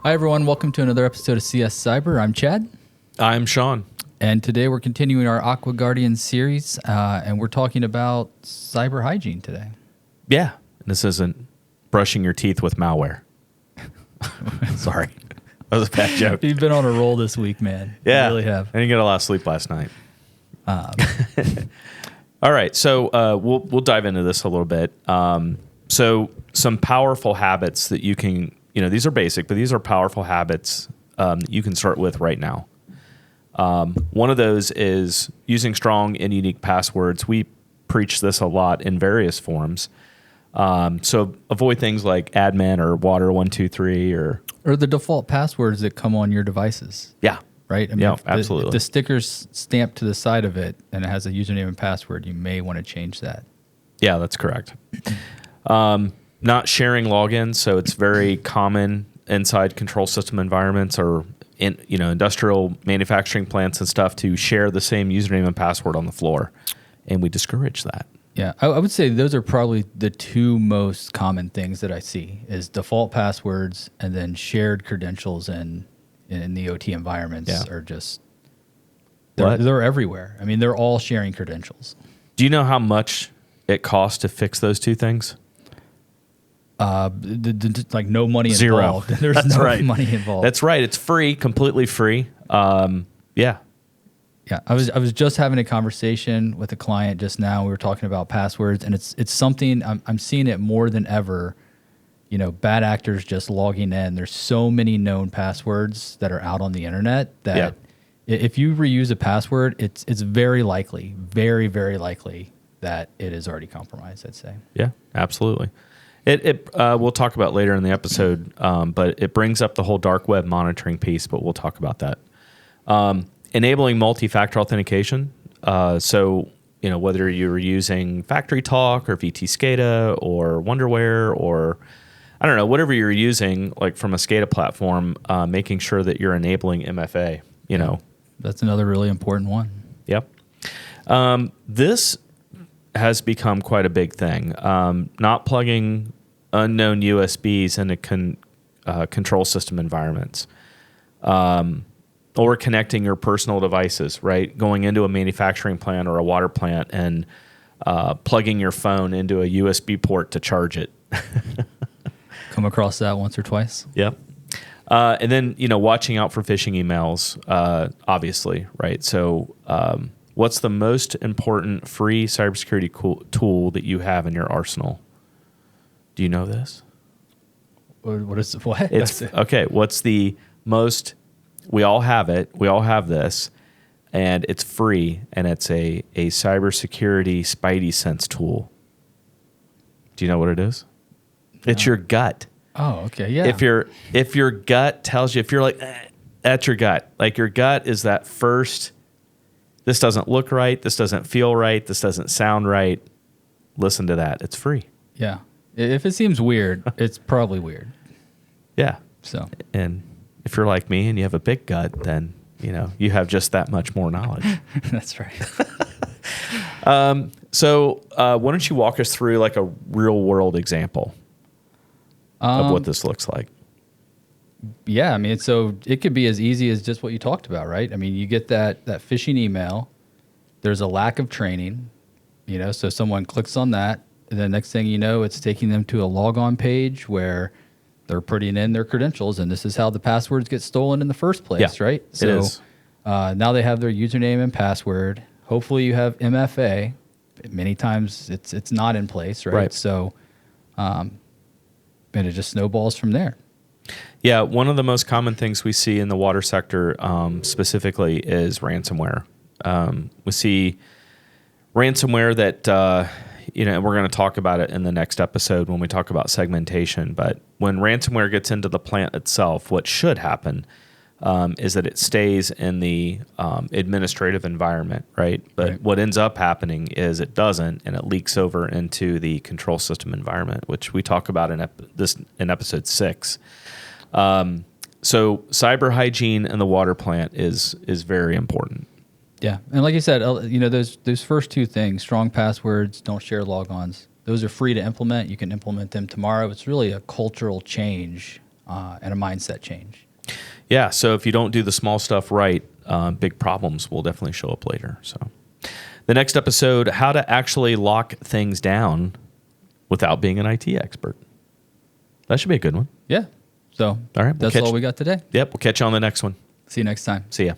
Hi, everyone. Welcome to another episode of CS Cyber. I'm Chad. I'm Sean. And today we're continuing our Aqua Guardian series, and we're talking about cyber hygiene today. Yeah. This isn't brushing your teeth with malware. Sorry. That was a bad joke. You've been on a roll this week, man. Yeah. You really have. I didn't get a lot of sleep last night. All right. So we'll dive into this a little bit. So some powerful habits that you can, these are basic, but these are powerful habits that you can start with right now. One of those is using strong and unique passwords. We preach this a lot in various forms. So avoid things like admin or water123 or the default passwords that come on your devices. Yeah. Right? I mean, yeah, if absolutely. If the sticker's stamped to the side of it and it has a username and password, you may want to change that. Yeah, that's correct. Not sharing logins. So it's very common inside control system environments or in industrial manufacturing plants and stuff to share the same username and password on the floor. And we discourage that. Yeah, I would say those are probably the two most common things that I see is default passwords and then shared credentials in the OT environments are just, they're everywhere. I mean, they're all sharing credentials. Do you know how much it costs to fix those two things? Like no money Zero. involved. There's That's no right. money involved. That's right. It's free, completely free. Yeah. Yeah, I was just having a conversation with a client just now. We were talking about passwords, and it's something I'm seeing it more than ever. Bad actors just logging in. There's so many known passwords that are out on the internet that if you reuse a password, it's very likely, very, very likely that it is already compromised, I'd say. Yeah, absolutely. We'll talk about later in the episode, but it brings up the whole dark web monitoring piece, but we'll talk about that. Enabling multi-factor authentication. So, whether you're using FactoryTalk or VT SCADA or Wonderware or, I don't know, whatever you're using, like from a SCADA platform, making sure that you're enabling MFA, That's another really important one. Yep. This has become quite a big thing. Not plugging unknown USBs into control system environments. Or connecting your personal devices, right? Going into a manufacturing plant or a water plant and plugging your phone into a USB port to charge it. Come across that once or twice. Yep. And then, watching out for phishing emails, obviously, right? So what's the most important free cybersecurity tool that you have in your arsenal? Do you know this? What? It's okay. What's the most... We all have it. We all have this, and it's free, and it's a cybersecurity Spidey Sense tool. Do you know what it is? No. It's your gut. Oh, okay, yeah. If your gut tells you, if you're like, that's your gut. Like your gut is that first, this doesn't look right, this doesn't feel right, this doesn't sound right. Listen to that. It's free. Yeah. If it seems weird, it's probably weird. Yeah. So. And if you're like me and you have a big gut, then, you have just that much more knowledge. That's right. So why don't you walk us through like a real world example of what this looks like? Yeah. I mean, so it could be as easy as just what you talked about, right? I mean, you get that phishing email. There's a lack of training, so someone clicks on that. And the next thing you know, it's taking them to a logon page where they're putting in their credentials, and this is how the passwords get stolen in the first place, right? So it is. Now they have their username and password. Hopefully you have MFA. Many times it's not in place, right? So, and it just snowballs from there. Yeah, one of the most common things we see in the water sector specifically is ransomware. We see ransomware that... and we're going to talk about it in the next episode when we talk about segmentation. But when ransomware gets into the plant itself, what should happen is that it stays in the administrative environment, right? But what ends up happening is it doesn't, and it leaks over into the control system environment, which we talk about in episode 6. So cyber hygiene in the water plant is very important. Yeah, and like you said, those first two things, strong passwords, don't share logons, those are free to implement. You can implement them tomorrow. It's really a cultural change and a mindset change. Yeah. So if you don't do the small stuff right, big problems will definitely show up later. So the next episode, how to actually lock things down without being an IT expert. That should be a good one. Yeah. So all right, that's all we got today. Yep. We'll catch you on the next one. See you next time. See ya.